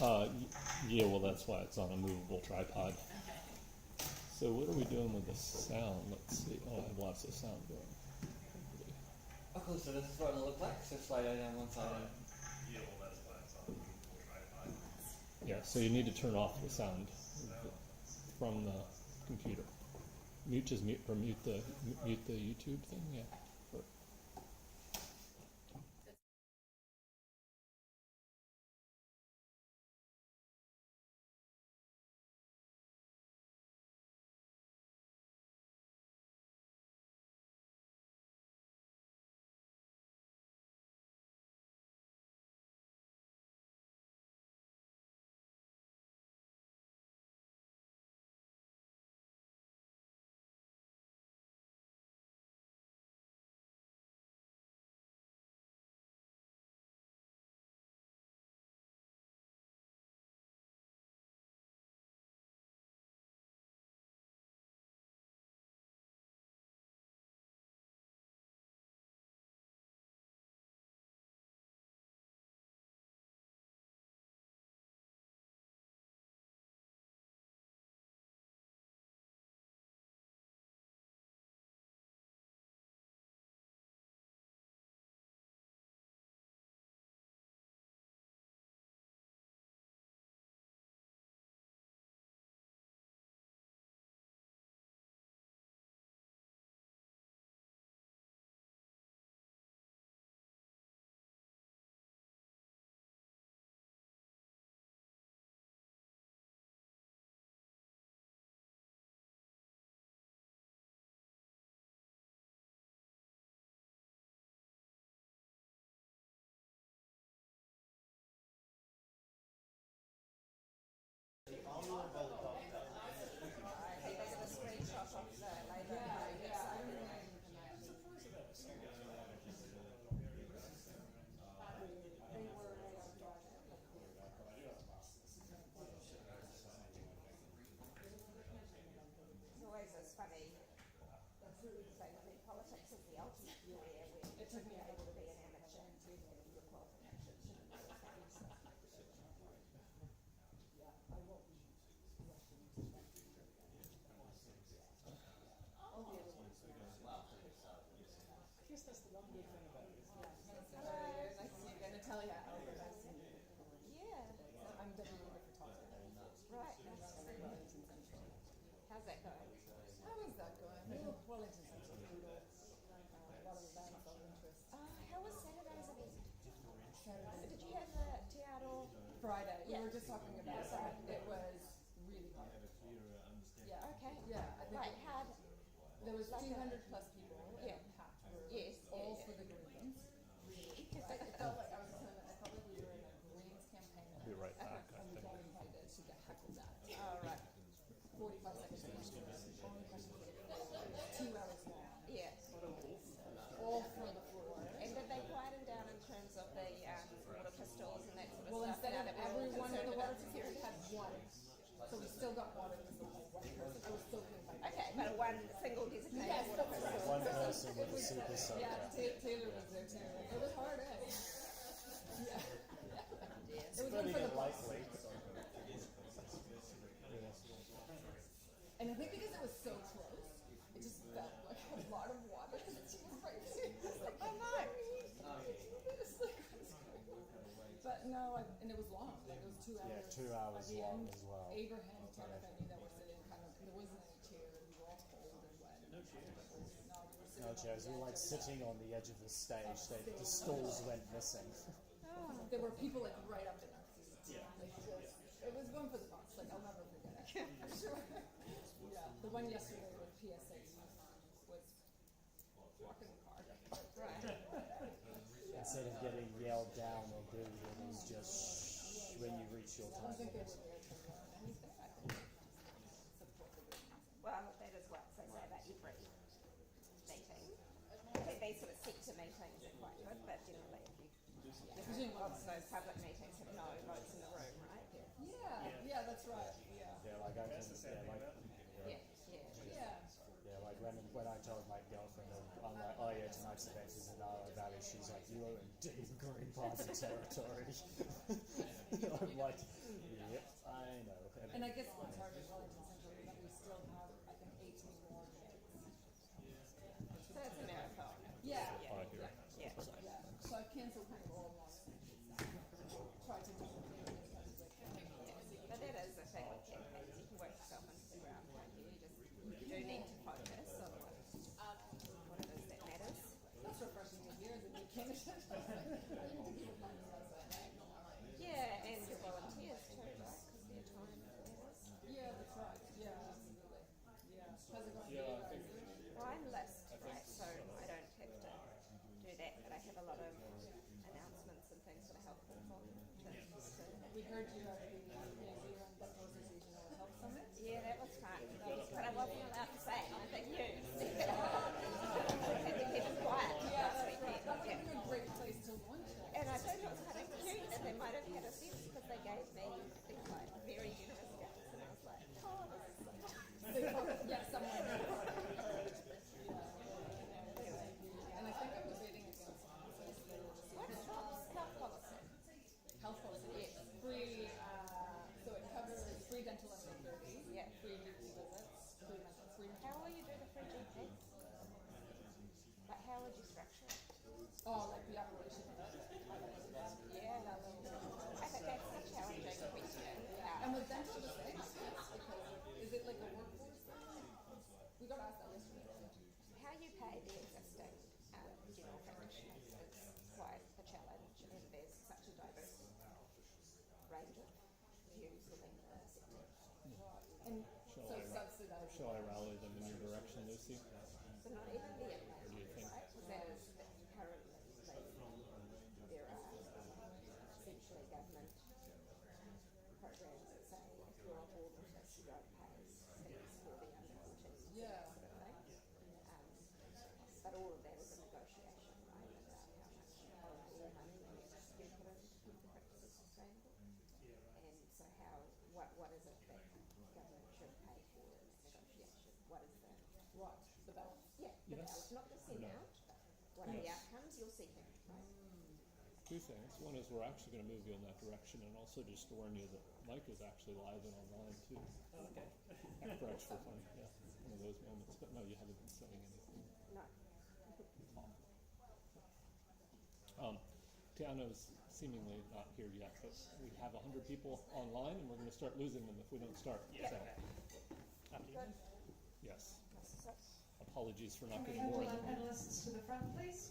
Yeah, well, that's why it's on a movable tripod. So what are we doing with the sound? Let's see. Oh, I have lots of sound going. Okay, so this is what it'll look like. So slide it down one side. Yeah, well, that's why it's on a movable tripod. Yeah, so you need to turn off the sound from the computer. Mute the YouTube thing. Yeah. It's always as funny. Saying, I mean, politics is the ultimate career where it took me able to be an amateur and your qualifications. I guess that's the one good thing about it. You're going to tell you how yeah. I'm definitely looking for talks. Right. How's that going? How is that going? Wellington Central, a lot of events of interest. How was Saturday's event? Saturday. Did you have the Te Aro? Friday. Yeah. We were just talking about that. It was really hard. Yeah. Okay. Yeah. I think Right, how? there was 200 plus people Yeah. in packed room. Yes, All yeah. for the Greens. Really. Right? It felt like I felt like we were in a Greens campaign. I'll be right back. I And we think. got invited to get heckled at. Oh, right. 45 seconds to only question 2 hours long. Yeah. All for the floor. And did they quieten down in terms of the water pistols and that sort of Well, stuff? instead now of that we're all everyone with concerned the water about security had one. So we still got water because the whole one person. I was still being like, Okay, but one single designated yes, water that's pistol. right. One person with a super soaker. Yeah, Taylor was there too. It was hard, eh? Yeah. It was one for the bus. And I think because it was so close, it just felt like a lot of water. She was right there. I was like, oh no. It's like, but no, and it was long. Like it was 2 hours. Yeah, 2 hours At the long end, as well. Abraham, Kenneth, I knew that were sitting kind of, there wasn't any chairs. We were all cold and wet. No chairs. No chairs. We were like sitting on the edge of the stage. The stalls went missing. There were people like right up in our seats. Yeah. Like just, it was one for the bus. Like I'll never forget it. I'm sure. Yeah. The one yesterday with PSA was walking the car. Right. Instead of getting yelled down or booed, it was just when you reach your I don't time. think they were there for anything. I think support the Greens. Well, that is what they say about every meeting. They sort of sector meetings are quite good, but generally if you lots of those public meetings have no votes in the room, right? Yeah, that's right. Yeah. Yeah, like I can, Yeah. like when I told my girlfriend, I'm like, oh yeah, tonight's event is in Ara Valley. She's like, you are in deep Green Party territory. I'm like, I know. And I guess what's hard with Wellington Central is that we still have, I think, 18 more days. So it's a marathon. Yeah. Apply here. Yeah. Yeah. So I've cancelled kind of all of my tried to do it as much as I can. But that is the thing with campaigns. You can work yourself into the ground, can't you? You do need to focus on what it is that matters. That's refreshing to hear as a new candidate. I need to keep in mind that. Yeah, and your volunteers too, right? Because their time matters. Yeah, that's right. Yeah, absolutely. Yeah. How's it going? Yeah, I think Well, I'm list, right? So I don't have to do that, but I have a lot of announcements and things for the health portal. We heard you at the New Zealand Dental Association Health Summit. Yeah, that was fun. But I wasn't allowed to say anything new. I had to keep it quiet last weekend. That would Yeah. have been a great place to launch it. And I thought it was kind of cute, and they might have had a sense because they gave me things like very generous gifts, and I was like, oh, this is so nice. Yeah, someone. And I think I was reading against What is health policy? health policy. Yes, free. So it covers free dental and therapy. Yeah. Free weekly visits. Free. How will you do the free GP? Like, how would you structure it? Oh, like the operation of it. Yeah, I think that's a challenging question. And with dental the same, because is it like a workforce thing? We got asked that yesterday. How you pay the existing general practitioners is quite a challenge, and there's such a diverse range of views within the sector. And Shall so I subsidized. shall I rally them in your direction, Lucy? So not even the impact, What do you think? right? Because that is currently there are essentially government programs that say if you're on board with this, you don't pay fees for the unemployed. Yeah. Sort of thing. But all of that is a negotiation, right? About how much overall money you put in to keep the practices sustainable. And so what is it that government should pay for in that negotiation? What is the What? The balance. yeah, the Yes. balance, not the set No. out, but what are the Yes. outcomes you're seeking, right? Two things. One is we're actually going to move you in that direction, and also just to warn you that Mike is actually live and online too. Okay. For extra fun, yeah. One of those moments. But no, you haven't been saying anything. No. Tiano's seemingly not here yet, but we have 100 people online, and we're going to start losing them if we don't start. Yeah. So, Good. yes. So, Apologies for Can not we getting have more all in our the panelists to the front, please?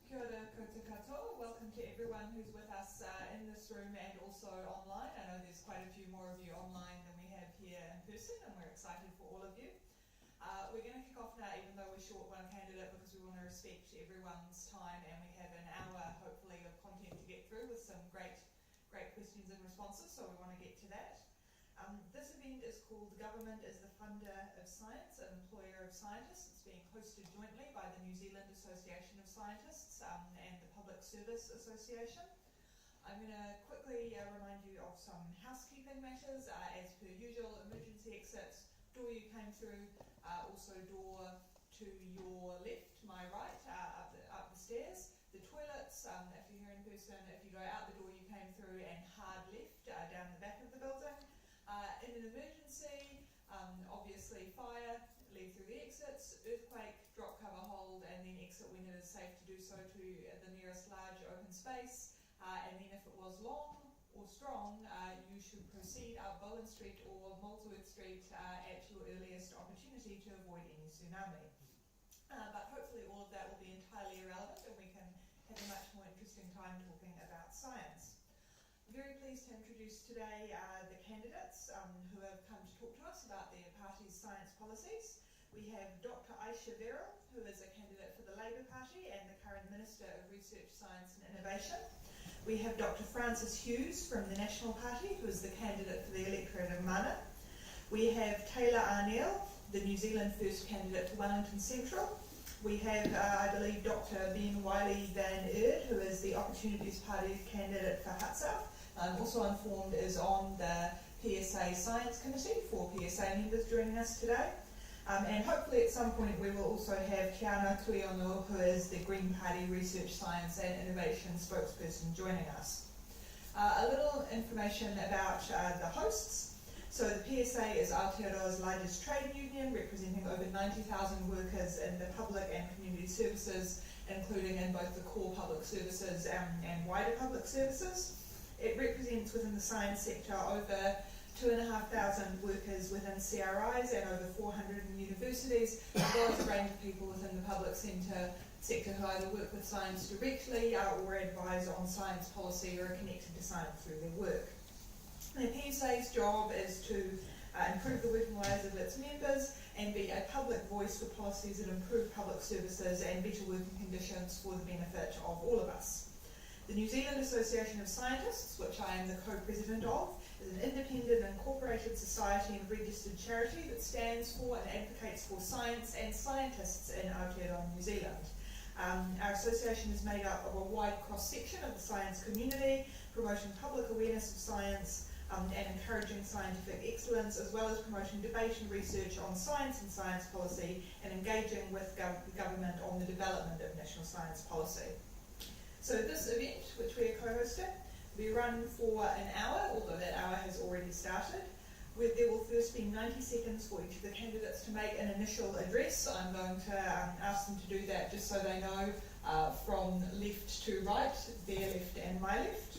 Kia ora koutou katoa. Welcome to everyone who's with us in this room and also online. I know there's quite a few more of you online than we have here in person, and we're excited for all of you. We're going to kick off now, even though we're short one candidate, because we want to respect everyone's time, and we have an hour, hopefully, of content to get through with some great questions and responses, so we want to get to that. This event is called Government is the Funder of Science, an Employer of Scientists. It's being hosted jointly by the New Zealand Association of Scientists and the Public Service Association. I'm going to quickly remind you of some housekeeping matters. As per usual, emergency exits, door you came through, also door to your left, my right, up the stairs. The toilets, if you're here in person, if you go out the door you came through, and hard left down the back of the building. In an emergency, obviously fire, leave through the exits, earthquake, drop, cover, hold, and then exit when it is safe to do so to the nearest large open space. And then if it was long or strong, you should proceed up Bowen Street or Molesworth Street at your earliest opportunity to avoid any tsunami. But hopefully all of that will be entirely irrelevant, and we can have a much more interesting time talking about science. I'm very pleased to introduce today the candidates who have come to talk to us about their party's science policies. We have Dr. Aisha Verrill, who is a candidate for the Labour Party and the current Minister of Research, Science and Innovation. We have Dr. Frances Hughes from the National Party, who is the candidate for the electorate of Mana. We have Taylor Arnell, the New Zealand First candidate to Wellington Central. We have, I believe, Dr. Ben Wiley Van Erd, who is the Opportunities Party candidate for Hutt South. I'm also informed is on the PSA Science Committee for PSA members joining us today. And hopefully at some point we will also have Tiana Tuiono, who is the Green Party Research, Science and Innovation spokesperson, joining us. A little information about the hosts. So the PSA is Aotearoa's largest trade union, representing over 90,000 workers in the public and community services, including in both the core public services and wider public services. It represents within the science sector over 2,500 workers within CRIs and over 400 in universities, as well as a range of people within the public sector who either work with science directly or advise on science policy or are connected to science through their work. The PSA's job is to improve the working lives of its members and be a public voice for policies that improve public services and better working conditions for the benefit of all of us. The New Zealand Association of Scientists, which I am the co-president of, is an independent incorporated society and registered charity that stands for and advocates for science and scientists in Aotearoa, New Zealand. Our association is made up of a wide cross-section of the science community, promoting public awareness of science and encouraging scientific excellence, as well as promoting debate and research on science and science policy, and engaging with government on the development of national science policy. So this event, which we are co-hosting, will be run for an hour, although that hour has already started. There will first be 90 seconds for each of the candidates to make an initial address. I'm going to ask them to do that just so they know from left to right, their left and my left.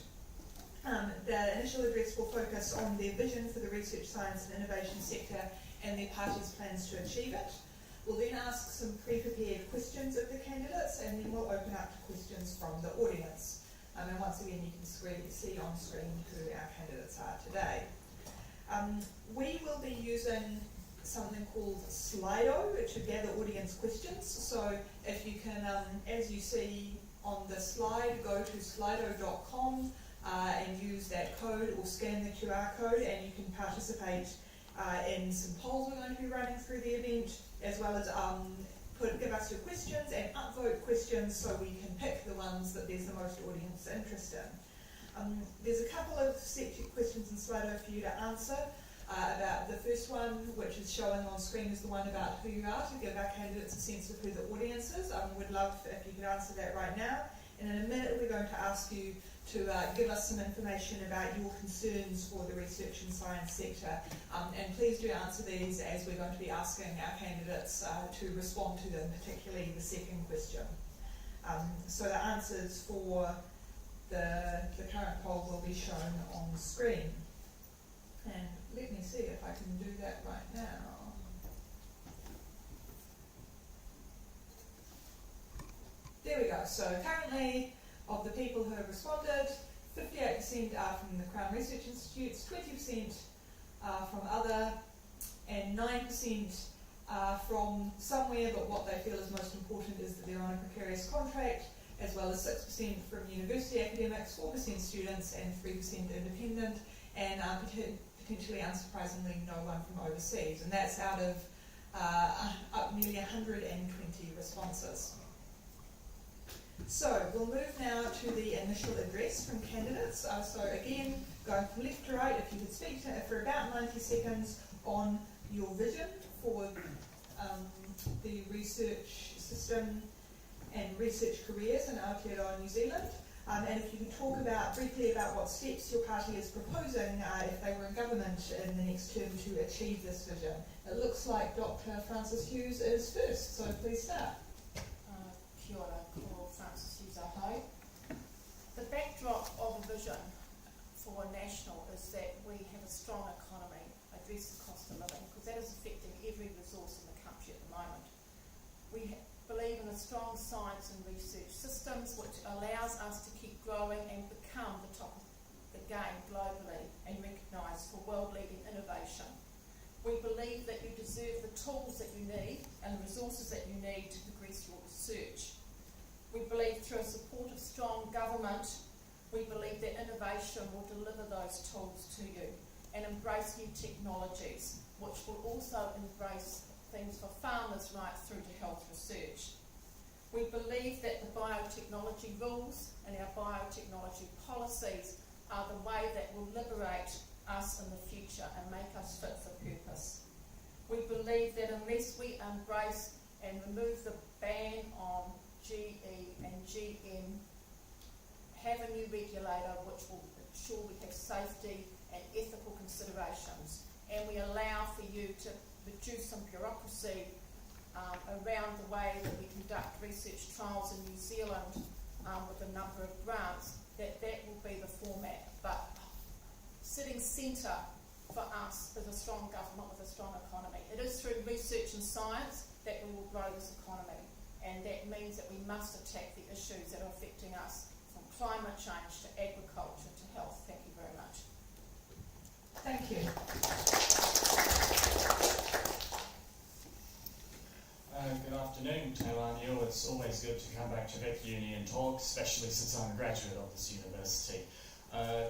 The initial address will focus on their vision for the research, science and innovation sector and their party's plans to achieve it. We'll then ask some pre-prepared questions of the candidates, and then we'll open up to questions from the audience. And once again, you can see on screen who our candidates are today. We will be using something called Slido to gather audience questions. So if you can, as you see on the slide, go to slido.com and use that code or scan the QR code, and you can participate in some polls we're going to be running through the event, as well as give us your questions and upvote questions so we can pick the ones that there's the most audience interest in. There's a couple of subject questions in Slido for you to answer. About the first one, which is showing on screen, is the one about who you are, to give our candidates a sense of who the audience is. We'd love if you could answer that right now. And in a minute, we're going to ask you to give us some information about your concerns for the research and science sector. And please do answer these, as we're going to be asking our candidates to respond to them, particularly the second question. So the answers for the current poll will be shown on screen. And let me see if I can do that right now. There we go. So currently, of the people who have responded, 58% are from the Crown Research Institutes, 20% are from other, and 9% are from somewhere, but what they feel is most important is that they're on a precarious contract, as well as 6% from university academics, 4% students, and 3% independent, and potentially unsurprisingly no one from overseas. And that's out of nearly 120 responses. So we'll move now to the initial address from candidates. So again, going from left to right, if you could speak for about 90 seconds on your vision for the research system and research careers in Aotearoa, New Zealand. And if you could talk briefly about what steps your party is proposing if they were in government in the next term to achieve this vision. It looks like Dr. Frances Hughes is first, so please start. Kia ora, ko Frances Hughes ahau. The backdrop of a vision for national is that we have a strong economy, address the cost of living, because that is affecting every resource in the country at the moment. We believe in a strong science and research systems which allows us to keep growing and become the top of the game globally and recognised for world-leading innovation. We believe that you deserve the tools that you need and the resources that you need to progress your research. We believe through a supportive, strong government, we believe that innovation will deliver those tools to you and embrace new technologies. which will also embrace things for farmers right through to health research. We believe that the biotechnology rules and our biotechnology policies are the way that will liberate us in the future and make us fit for purpose. We believe that unless we embrace and remove the ban on GE and GM, have a new regulator which will ensure we have safety and ethical considerations, and we allow for you to reduce some bureaucracy around the way that we conduct research trials in New Zealand with a number of grants, that will be the format. But sitting centre for us is a strong government with a strong economy. It is through research and science that we will grow this economy, and that means that we must attack the issues that are affecting us, from climate change to agriculture to health. Thank you very much. Thank you. Good afternoon, Tailania. It's always good to come back to Vic Uni and talk, especially since I'm a graduate of this university.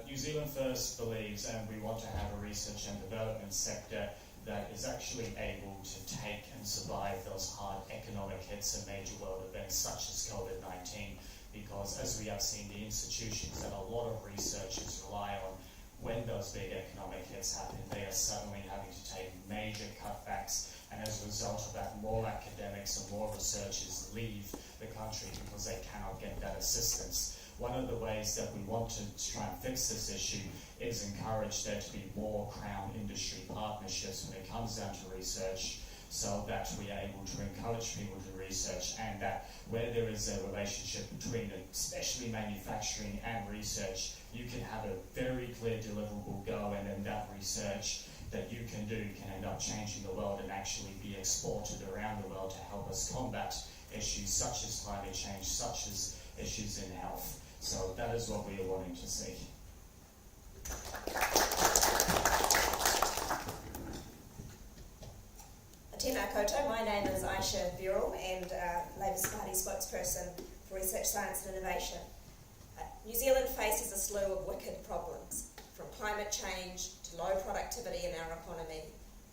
New Zealand First believes, and we want to have a research and development sector that is actually able to take and survive those hard economic hits and major world events such as COVID-19, because as we have seen, the institutions that a lot of researchers rely on, when those big economic hits happen, they are suddenly having to take major cutbacks, and as a result of that, more academics and more researchers leave the country because they cannot get that assistance. One of the ways that we want to try and fix this issue is encourage there to be more Crown industry partnerships when it comes down to research, so that we are able to encourage people to research, and that where there is a relationship between especially manufacturing and research, you can have a very clear deliverable go, and then that research that you can do can end up changing the world and actually be exported around the world to help us combat issues such as climate change, such as issues in health. So that is what we are wanting to see. Tēnā koutou, my name is Aisha Birrell and Labour Party spokesperson for Research, Science and Innovation. New Zealand faces a slew of wicked problems, from climate change to low productivity in our economy,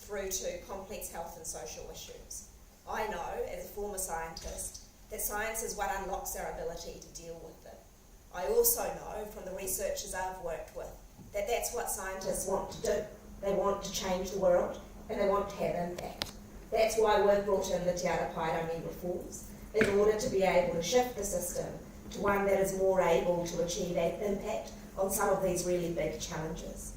through to complex health and social issues. I know, as a former scientist, that science is what unlocks our ability to deal with them. I also know from the researchers I've worked with that that's what scientists want to do. They want to change the world and they want to have impact. That's why we've brought in the Ara Paerangi reforms, in order to be able to shift the system to one that is more able to achieve an impact on some of these really big challenges.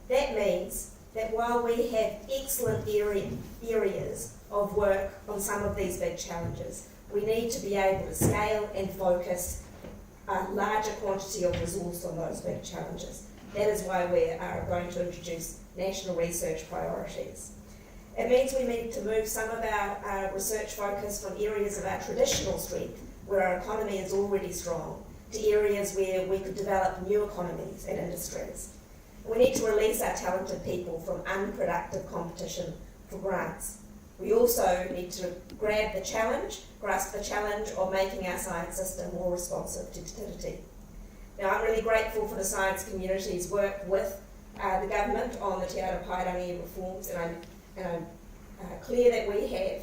That means that while we have excellent areas of work on some of these big challenges, we need to be able to scale and focus a larger quantity of resource on those big challenges. That is why we are going to introduce national research priorities. It means we need to move some of our research focus from areas of our traditional strength, where our economy is already strong, to areas where we could develop new economies and industries. We need to release our talented people from unproductive competition for grants. We also need to grasp the challenge of making our science system more responsive to utility. Now, I'm really grateful for the science community's work with the government on the Ara Paerangi reforms, and I'm clear that we have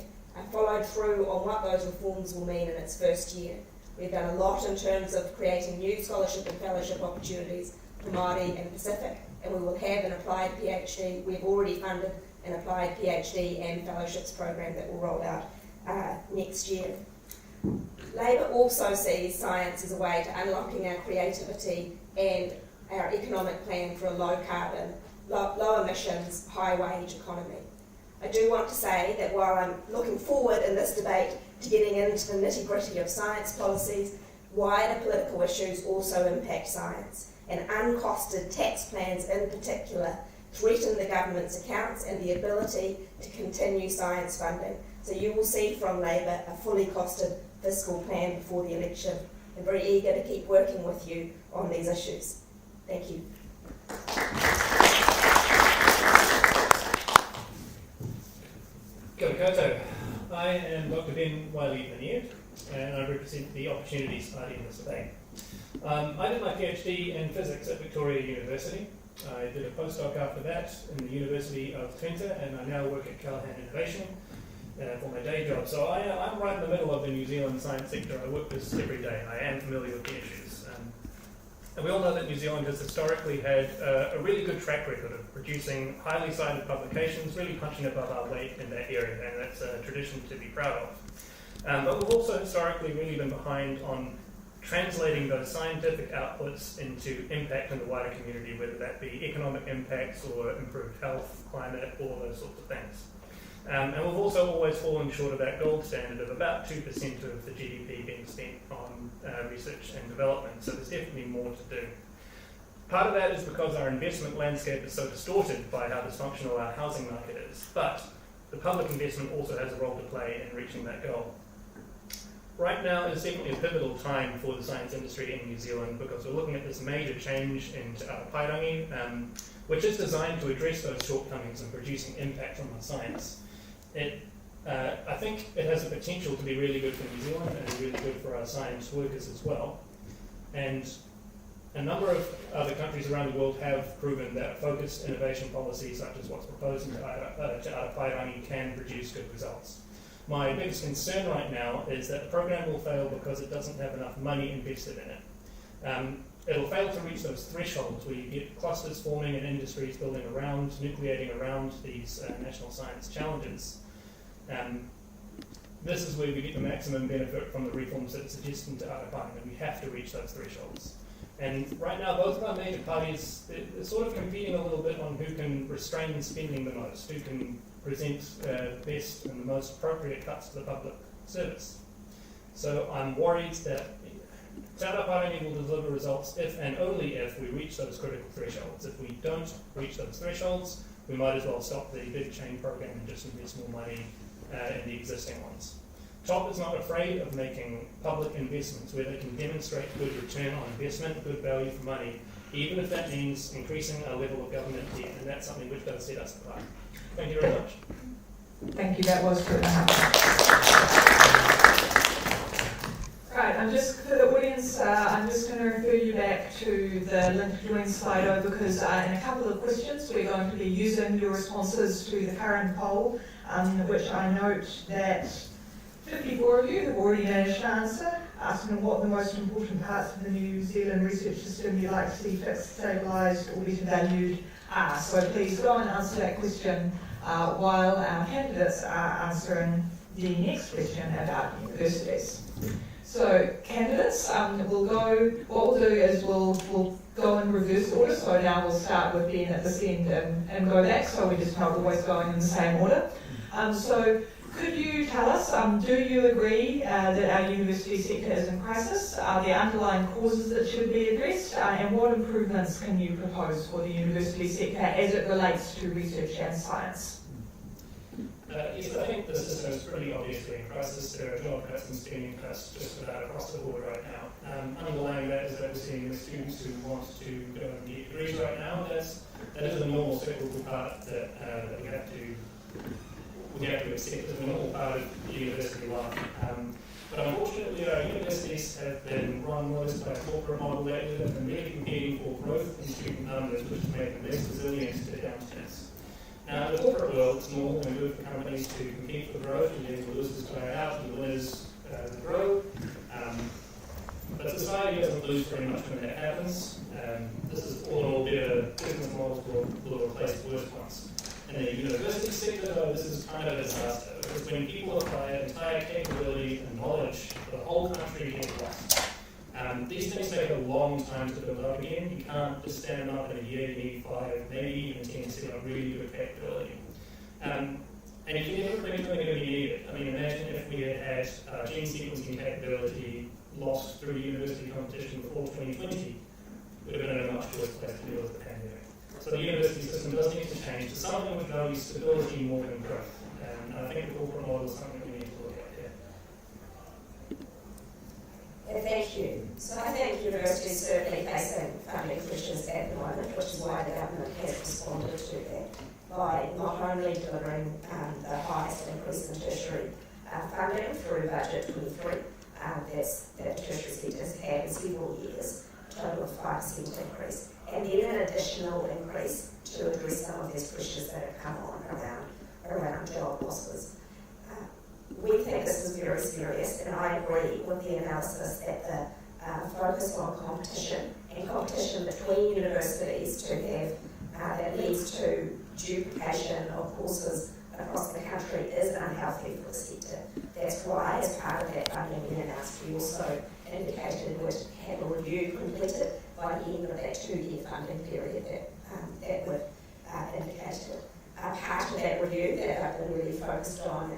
followed through on what those reforms will mean in its first year. We've done a lot in terms of creating new scholarship and fellowship opportunities for Māori and Pacific, and we will have an applied PhD. We've already funded an applied PhD and fellowships program that will roll out next year. Labour also sees science as a way to unlocking our creativity and our economic plan for a low carbon, low emissions, high wage economy. I do want to say that while I'm looking forward in this debate to getting into the nitty-gritty of science policies, wider political issues also impact science, and uncosted tax plans in particular threaten the government's accounts and the ability to continue science funding. So you will see from Labour a fully costed fiscal plan before the election. I'm very eager to keep working with you on these issues. Thank you. Kia ora koutou. I am Dr. Ben Wiley-Vineyard, and I represent the Opportunities Party in this debate. I did my PhD in physics at Victoria University, I did a postdoc after that in the University of Twente, and I now work at Callaghan Innovation for my day job. So I'm right in the middle of the New Zealand science sector. I work this every day. I am familiar with the issues. And we all know that New Zealand has historically had a really good track record of producing highly cited publications, really punching above our weight in that area, and that's a tradition to be proud of. But we've also historically really been behind on translating those scientific outputs into impact in the wider community, whether that be economic impacts or improved health, climate, all those sorts of things. And we've also always fallen short of that gold standard of about 2% of the GDP being spent on research and development, so there's definitely more to do. Part of that is because our investment landscape is so distorted by how dysfunctional our housing market is, but the public investment also has a role to play in reaching that goal. Right now is definitely a pivotal time for the science industry in New Zealand because we're looking at this major change in Ara Paerangi, which is designed to address those shortcomings in producing impact from our science. I think it has the potential to be really good for New Zealand and really good for our science workers as well. And a number of other countries around the world have proven that focused innovation policy, such as what's proposed to Ara Paerangi, can produce good results. My biggest concern right now is that the program will fail because it doesn't have enough money invested in it. It'll fail to reach those thresholds where you get clusters forming and industries building around, nucleating around these national science challenges. This is where we get the maximum benefit from the reforms that are suggested to Ara Paerangi. We have to reach those thresholds. And right now, both of our major parties, they're sort of competing a little bit on who can restrain spending the most, who can present the best and the most appropriate cuts to the public service. So I'm worried that Ara Paerangi will deliver results if and only if we reach those critical thresholds. If we don't reach those thresholds, we might as well stop the big chain program and just invest more money in the existing ones. TOP is not afraid of making public investments where they can demonstrate good return on investment, good value for money, even if that means increasing our level of government debt, and that's something which does set us apart. Thank you very much. Thank you, that was good. Right, I'm just, for the audience, I'm just going to refer you back to the link to join Slido because in a couple of questions we're going to be using your responses to the current poll, which I note that 54 of you have already managed to answer, asking what the most important parts of the New Zealand research system you'd like to see fixed, stabilised or better valued are. So please go and answer that question while our candidates are answering the next question about universities. So candidates, what we'll do is we'll go in reverse order. So now we'll start with Ben at this end and go back, so we're just not always going in the same order. So could you tell us, do you agree that our university sector is in crisis? Are there underlying causes that should be addressed? And what improvements can you propose for the university sector as it relates to research and science? Yes, I think the system is pretty obviously in crisis. There are job cuts and spending cuts just about across the board right now. Underlying that is that we're seeing the students who want to go and get degrees right now. That is a normal cyclical part that we have to accept as a normal part of university life. But unfortunately, our universities have been run most by a corporate model lately that have been really competing for growth in student numbers, which make them less resilient to downturns. Now, in the corporate world, it's normal and good for companies to compete for growth, and then the losers play out, and the winners grow. But society doesn't lose very much when that happens. This is all in all better business models will replace worse ones. In the university sector, though, this is kind of a disaster, because when people apply entire capability and knowledge, the whole country gets lost. These things take a long time to build up again. You can't just stand them up in a year. You need 5, maybe even 10 to have really good capability. And if you never really going to need it, I mean, imagine if we had gene sequencing capability lost through university competition before 2020, it would have been in a much worse place to deal with the pandemic. So the university system does need to change to something which values stability more than growth. And I think the corporate model is something we need to look at here. Thank you. So I think universities certainly facing funding questions at the moment, which is why the government has responded to that by not only delivering the highest increase in tertiary funding through budget 23 that the tertiary sector has had in several years, total of 5% increase, and then an additional increase to address some of these pressures that have come on around job losses. We think this is very serious, and I agree with the analysis that the focus on competition and competition between universities to have that leads to duplication of courses across the country is unhealthy for the sector. That's why, as part of that funding we announced, we also indicated we would have a review completed by the end of that 2-year funding period that would indicate it. Part of that review that I've been really focused on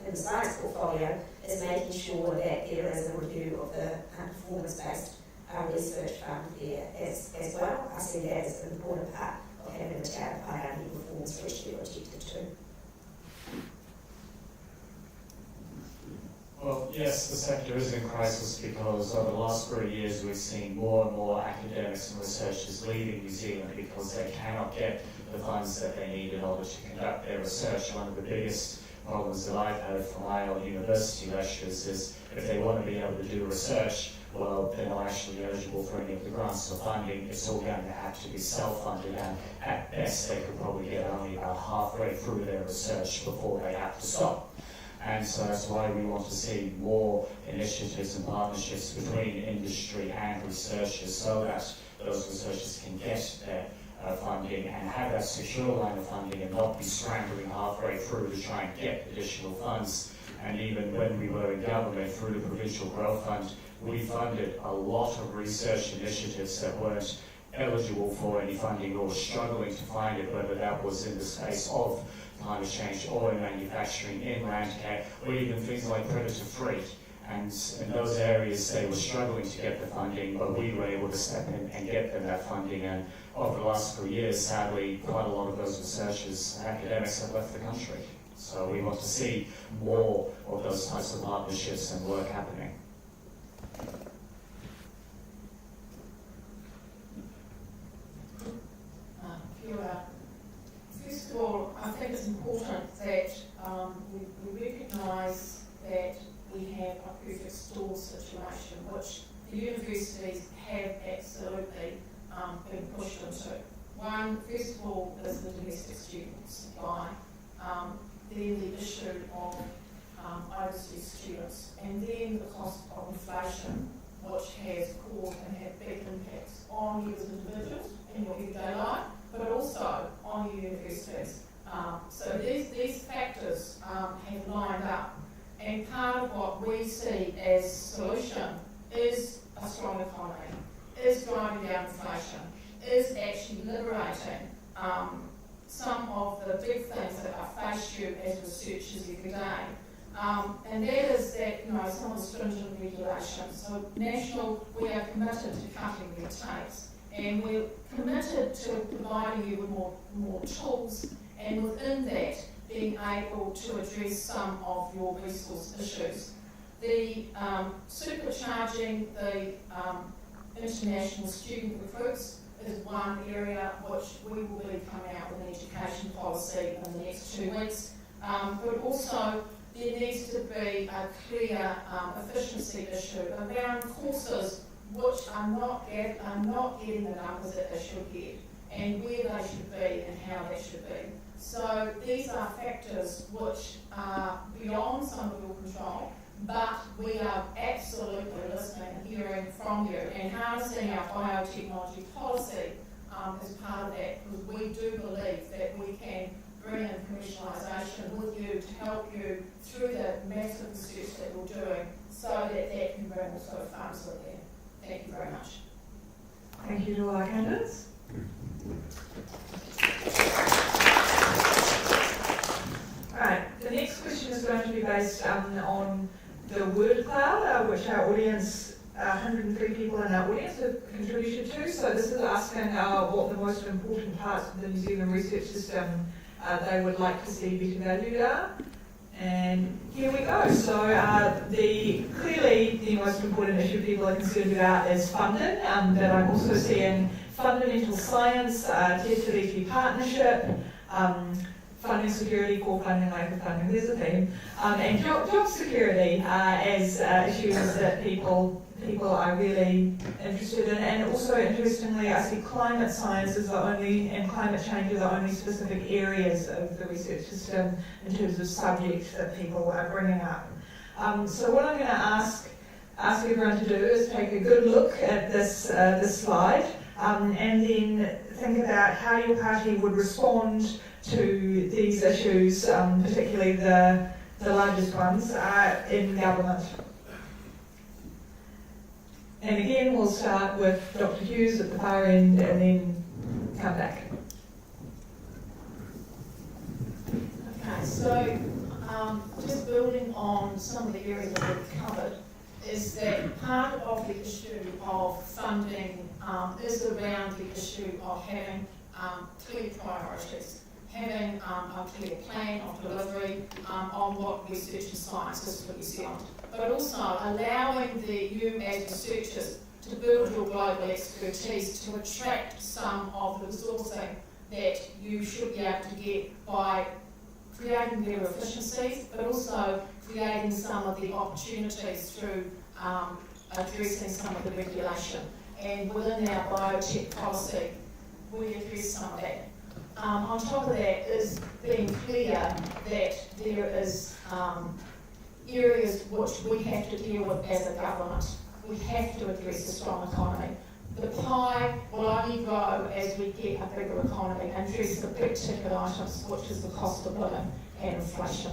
in the science portfolio is making sure that there is a review of the performance-based research fund there as well. I see that as an important part of having the Ara Paerangi performance ratio objective too. Well, yes, the sector is in crisis because over the last 3 years we've seen more and more academics and researchers leaving New Zealand because they cannot get the funds that they need in order to conduct their research. One of the biggest problems that I've heard from my old university lecturers is if they want to be able to do research, well, they're not actually eligible for any of the grants or funding. It's all going to have to be self-funded, and at best they could probably get only about halfway through their research before they have to stop. And so that's why we want to see more initiatives and partnerships between industry and researchers so that those researchers can get their funding and have that secure line of funding and not be scrambling halfway through to try and get additional funds. And even when we were in government through the Provincial Growth Fund, we funded a lot of research initiatives that weren't eligible for any funding or struggling to find it, whether that was in the space of climate change or in manufacturing, in land care, or even things like predator-free. And in those areas they were struggling to get the funding, but we were able to step in and get them that funding. And over the last 3 years, sadly, quite a lot of those researchers and academics have left the country. So we want to see more of those types of partnerships and work happening. First of all, I think it's important that we recognise that we have a perfect stall situation, which the universities have absolutely been pushed into. One, first of all, is the domestic student supply, then the issue of overseas students, and then the cost of inflation, which has caused and had big impacts on you as individuals in your everyday life, but also on your universities. So these factors have lined up, and part of what we see as solution is a strong economy, is driving down inflation, is actually liberating some of the big things that face you as researchers every day. And that is that, some of the stringent regulations. So national, we are committed to cutting red tapes, and we're committed to providing you with more tools, and within that, being able to address some of your resource issues. The supercharging the international student recruits is one area which we will be coming out with an education policy in the next 2 weeks. But also there needs to be a clear efficiency issue around courses which are not getting the numbers that they should get, and where they should be and how they should be. So these are factors which are beyond some of your control, but we are absolutely listening and hearing from you, and harnessing our biotechnology policy as part of that, because we do believe that we can bring in commercialisation with you to help you through the massive research that you're doing, so that that can bring also funds with there. Thank you very much. Thank you to all our candidates. Alright, the next question is going to be based on the word cloud, which our audience, 103 people in our audience have contributed to. So this is asking what the most important parts of the New Zealand research system they would like to see better valued are. And here we go. So clearly the most important issue people are concerned about is funding, but I'm also seeing fundamental science, Tier 2 partnership, funding security, core funding, lack of funding, there's a theme, and job security as issues that people are really interested in. And also, interestingly, I see climate science is the only, and climate change are the only specific areas of the research system in terms of subjects that people are bringing up. So what I'm going to ask everyone to do is take a good look at this slide, and then think about how your party would respond to these issues, particularly the largest ones, in government. And again, we'll start with Dr. Hughes at the far end and then come back. Okay, so just building on some of the areas that we've covered, is that part of the issue of funding is around the issue of having clear priorities, having a clear plan of delivery on what research and science is for New Zealand, but also allowing you as researchers to build your global expertise to attract some of the resourcing that you should be able to get by creating better efficiencies, but also creating some of the opportunities through addressing some of the regulation. And within our biotech policy, we address some of that. On top of that is being clear that there is areas which we have to deal with as a government. We have to address a strong economy. The pie will only grow as we get a bigger economy and address the big ticket items, which is the cost of living and inflation.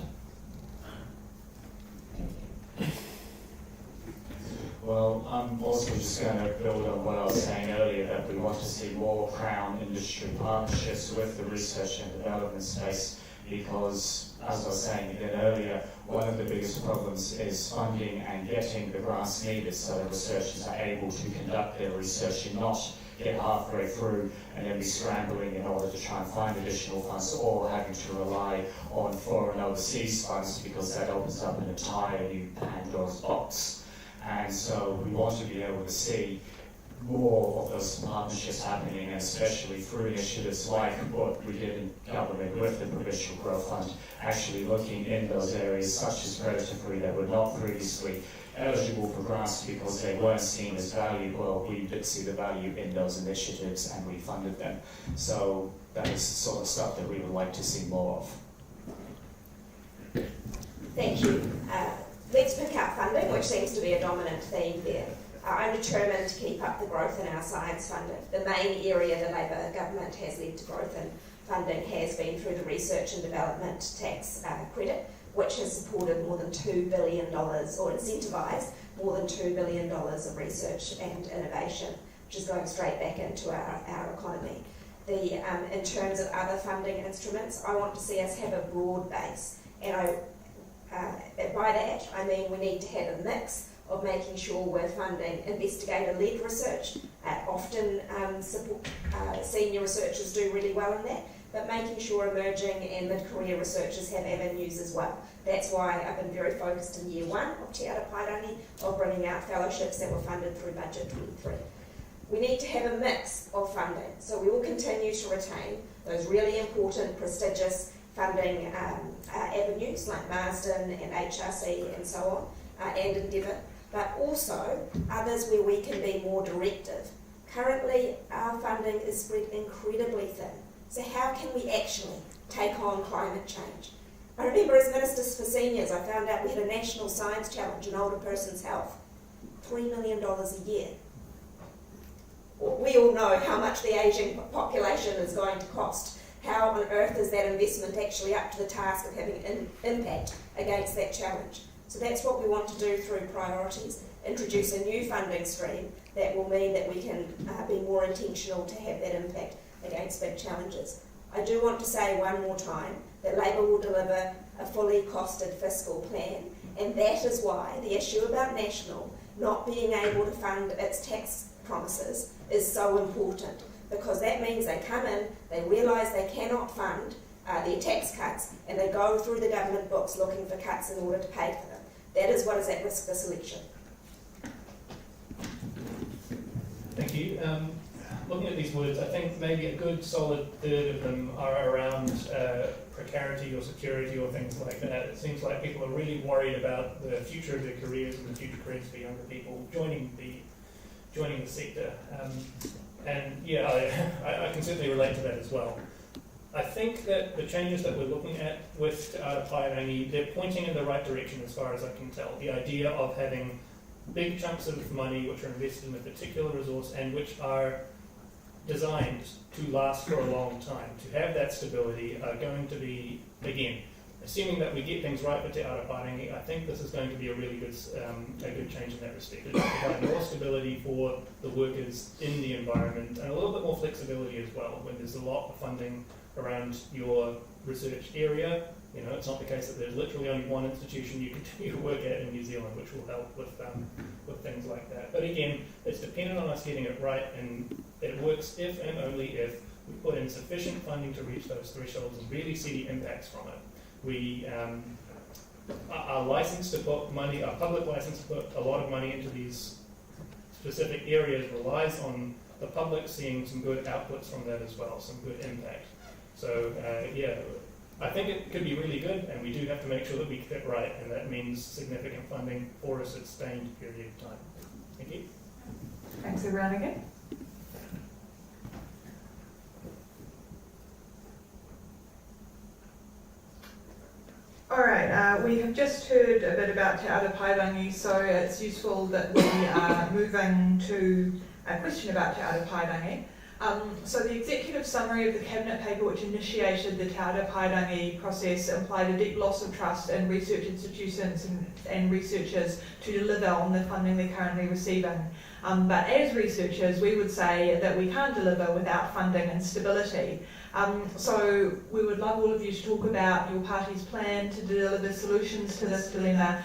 Well, I'm also just going to build on what I was saying earlier, that we want to see more Crown industry partnerships with the research and development space, because, as I was saying again earlier, one of the biggest problems is funding and getting the grants needed so that researchers are able to conduct their research and not get halfway through and then be scrambling in order to try and find additional funds, or having to rely on foreign overseas funds, because that opens up an entire new Pandora's box. And so we want to be able to see more of those partnerships happening, and especially through initiatives like what we did in government with the Provincial Growth Fund, actually looking in those areas such as predator-free that were not previously eligible for grants because they weren't seen as valuable. We did see the value in those initiatives and we funded them. So that is the sort of stuff that we would like to see more of. Thank you. Let's pick up funding, which seems to be a dominant theme there. I'm determined to keep up the growth in our science funding. The main area the Labour government has led to growth in funding has been through the research and development tax credit, which has supported more than $2 billion, or incentivised more than $2 billion of research and innovation, which is going straight back into our economy. In terms of other funding instruments, I want to see us have a broad base, and by that I mean we need to have a mix of making sure we're funding investigator-led research. Often senior researchers do really well in that, but making sure emerging and mid-career researchers have avenues as well. That's why I've been very focused in year one of Te Ara Paerangi of bringing out fellowships that were funded through Budget 23. We need to have a mix of funding, so we will continue to retain those really important, prestigious funding avenues like Marsden and HRC and so on, and Endeavour, but also others where we can be more directive. Currently, our funding is spread incredibly thin, so how can we actually take on climate change? I remember as Ministers for Seniors, I found out we had a national science challenge in older person's health, $3 million a year. We all know how much the ageing population is going to cost. How on earth is that investment actually up to the task of having an impact against that challenge? So that's what we want to do through priorities, introduce a new funding stream that will mean that we can be more intentional to have that impact against big challenges. I do want to say one more time that Labour will deliver a fully costed fiscal plan, and that is why the issue about National not being able to fund its tax promises is so important, because that means they come in, they realise they cannot fund their tax cuts, and they go through the government books looking for cuts in order to pay for them. That is what is at risk this election. Thank you. Looking at these words, I think maybe a good solid third of them are around precarity or security or things like that. It seems like people are really worried about the future of their careers and the future careers for younger people joining the sector. And yeah, I can certainly relate to that as well. I think that the changes that we're looking at with Ara Paerangi, they're pointing in the right direction as far as I can tell. The idea of having big chunks of money which are invested in a particular resource and which are designed to last for a long time, to have that stability, are going to be, again, assuming that we get things right with Te Ara Paerangi, I think this is going to be a really good change in that respect. It will provide more stability for the workers in the environment and a little bit more flexibility as well when there's a lot of funding around your research area. You know, it's not the case that there's literally only one institution you can do your work at in New Zealand, which will help with things like that. But again, it's dependent on us getting it right, and it works if and only if we put in sufficient funding to reach those thresholds and really see the impacts from it. We are licensed to put money, our public license to put a lot of money into these specific areas relies on the public seeing some good outputs from that as well, some good impact. So yeah, I think it could be really good, and we do have to make sure that we get it right, and that means significant funding for a sustained period of time. Thank you. Thanks everyone again. Alright, we have just heard a bit about Te Ara Paerangi, so it's useful that we are moving to a question about Te Ara Paerangi. So the executive summary of the Cabinet paper which initiated the Te Ara Paerangi process implied a deep loss of trust in research institutions and researchers to deliver on the funding they're currently receiving. But as researchers, we would say that we can't deliver without funding and stability. So we would love all of you to talk about your party's plan to deliver solutions to this dilemma.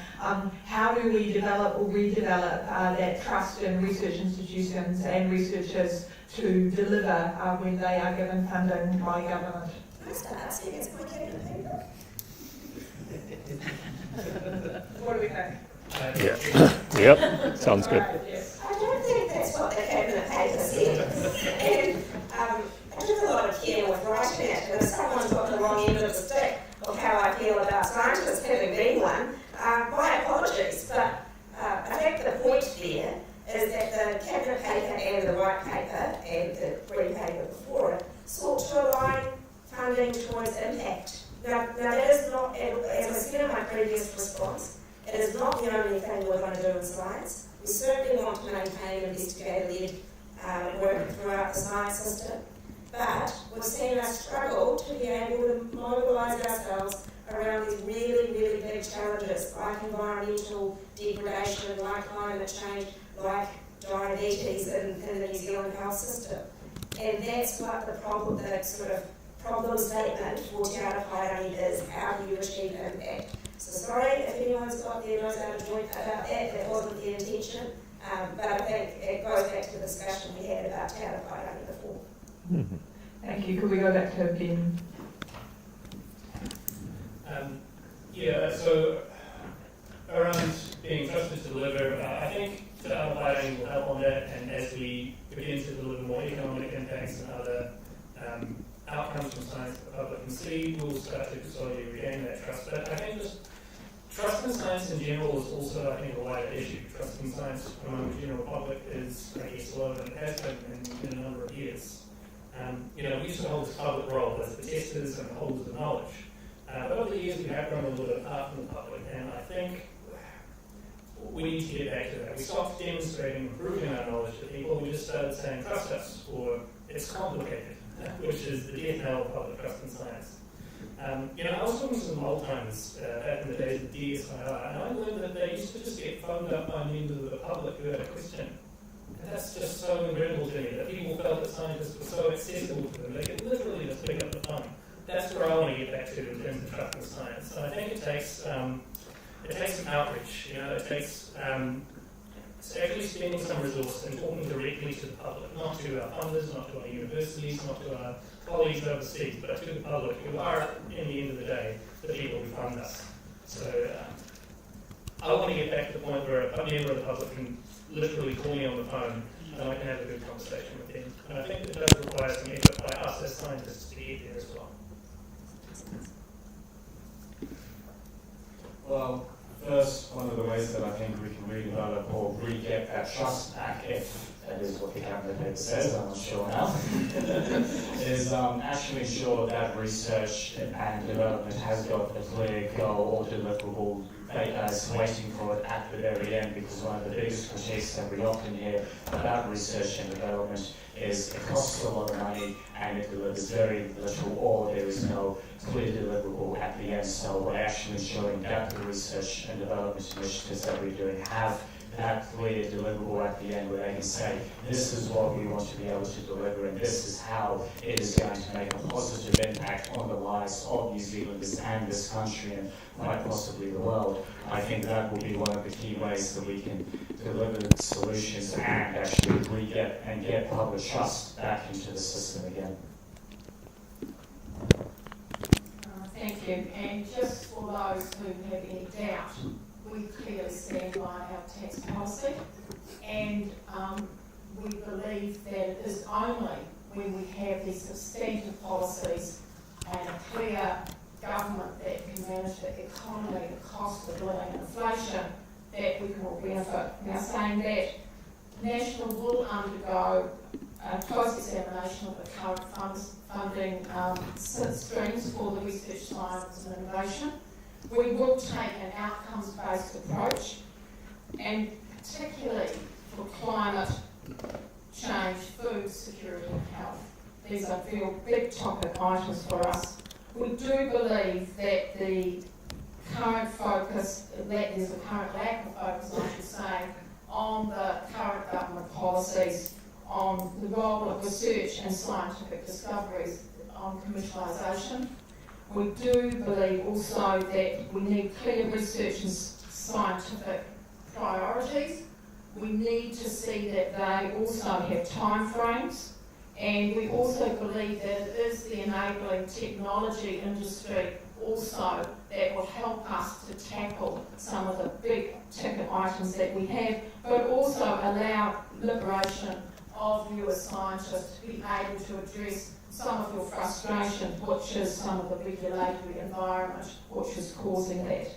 How do we develop or redevelop that trust in research institutions and researchers to deliver when they are given funding by government? Can I start asking as my cabinet paper? What do we think? Yep, sounds good. Right, yes. I don't think that's what the cabinet paper said. And I took a lot of care with writing it, and if someone's got the wrong end of the stick of how I feel about scientists, having been one, my apologies. But I think the point there is that the cabinet paper and the white paper and the green paper before it sought to align funding towards impact. Now that is not, as I said in my previous response, it is not the only thing we're going to do in science. We certainly want to maintain investigator-led work throughout the science system, but we've seen us struggle to be able to mobilise ourselves around these really, really big challenges like environmental degradation, like climate change, like diabetes in the New Zealand health system. And that's what the problem, the sort of problem statement for Te Ara Paerangi is: how do you achieve impact? So sorry if anyone's got their nose out of joint about that, that wasn't the intention, but I think it goes back to the discussion we had about Te Ara Paerangi before. Mm-hmm. Thank you. Could we go back to Ben? Yeah, so around being trusted to deliver, I think Te Ara Paerangi will help on that, and as we begin to deliver more economic impacts and other outcomes from science that the public can see, we'll start to slowly regain that trust. But I think just trust in science in general is also, I think, a wider issue. Trust in science among the general public is, I guess, lower than it has been in a number of years. You know, we used to hold this public role as the testers and the holders of knowledge. But over the years, we have grown a little bit apart from the public, and I think we need to get back to that. We stopped demonstrating and proving our knowledge to people. We just started saying, trust us, or it's complicated, which is the death knell of public trust in science. You know, I was talking to some old timers back in the days of DSIR, and I learned that they used to just get phoned up by members of the public who had a question. And that's just so incredible to me, that people felt that scientists were so accessible to them. They could literally just pick up the phone. That's where I want to get back to in terms of trust in science. So I think it takes some outreach. You know, it takes actually spending some resource and talking directly to the public, not to our funders, not to our universities, not to our colleagues overseas, but to the public, who are, in the end of the day, the people who fund us. So I want to get back to the point where a member of the public can literally call me on the phone and I can have a good conversation with them. And I think it does require some effort by us as scientists to get there as well. Well, first, one of the ways that I think we can redevelop or re-get that trust back, if that is what the cabinet paper says, I'm not sure now, is actually ensure that research and development has got a clear goal or deliverable waiting for it at the very end, because one of the biggest critiques that we often hear about research and development is it costs a lot of money and it delivers very little, or there is no clear deliverable at the end. So by actually ensuring that the research and development initiatives that we're doing have that clear deliverable at the end, where they can say, this is what we want to be able to deliver, and this is how it is going to make a positive impact on the lives of New Zealanders and this country and quite possibly the world. I think that will be one of the key ways that we can deliver solutions and actually re-get and get public trust back into the system again. Thank you. And just for those who have any doubt, we clearly stand by our tax policy, and we believe that it is only when we have these substantive policies and a clear government that can manage the economy, the cost of living, inflation, that we can all benefit. Now, saying that, National will undergo a close examination of the current funding streams for the research, science and innovation. We will take an outcomes-based approach, and particularly for climate change, food security and health. These are real big topic items for us. We do believe that the current focus, that there's a current lack of focus, I should say, on the current government policies, on the role of research and scientific discoveries, on commercialisation. We do believe also that we need clear research and scientific priorities. We need to see that they also have time frames, and we also believe that it is the enabling technology industry also that will help us to tackle some of the big ticket items that we have, but also allow liberation of you as scientists to be able to address some of your frustration, which is some of the regulatory environment which is causing that.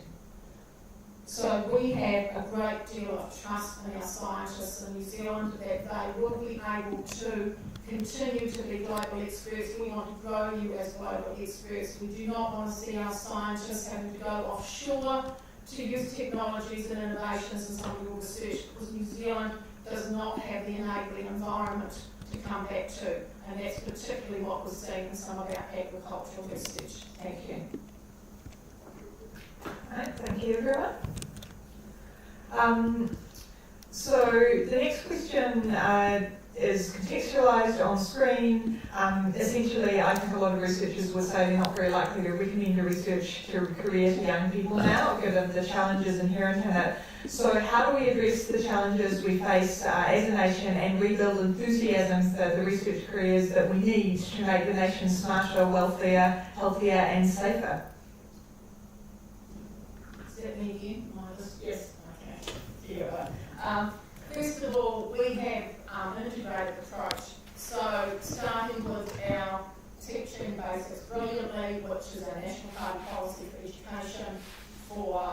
So we have a great deal of trust in our scientists in New Zealand that they will be able to continue to be global experts. We want to grow you as global experts. We do not want to see our scientists having to go offshore to use technologies and innovations in some of your research, because New Zealand does not have the enabling environment to come back to, and that's particularly what we're seeing in some of our agricultural research. Thank you. Right, thank you everyone. So the next question is contextualised on screen. Essentially, I think a lot of researchers would say they're not very likely to recommend a research career to young people now, given the challenges inherent in it. So how do we address the challenges we face as a nation and rebuild enthusiasm for the research careers that we need to make the nation smarter, wealthier, healthier and safer? Is that me again? Yes. Okay. Yeah. First of all, we have an integrated approach. So starting with our teaching basics brilliantly, which is our National Party Policy for Education for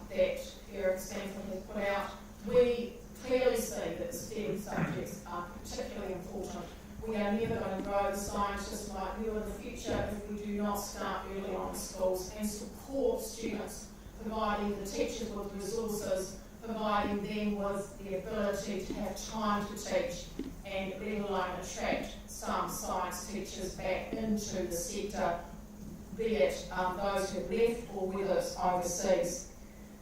that Eric Stanford has put out, we clearly see that the STEM subjects are particularly important. We are never going to grow the scientists like you in the future if we do not start early on in schools and support students, providing the teachers with resources, providing them with the ability to have time to teach, and let alone attract some science teachers back into the sector, be it those who have left or whether it's overseas.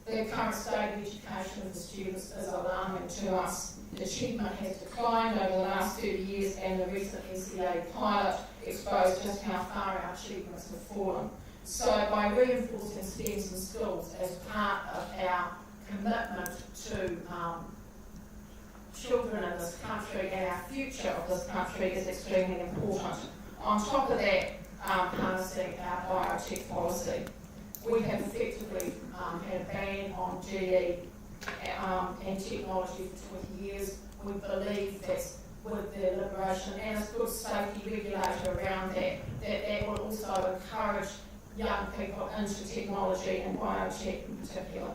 The current state of education of the students is alarming to us. The achievement has declined over the last 30 years, and the recent NZAS pilot exposed just how far our achievements have fallen. So by reinforcing STEMs in schools as part of our commitment to children in this country and our future of this country is extremely important. On top of that, harnessing our biotech policy. We have effectively had a ban on GE and technology for 20 years. We believe that with the liberation and a good safety regulator around that will also encourage young people into technology and biotech in particular?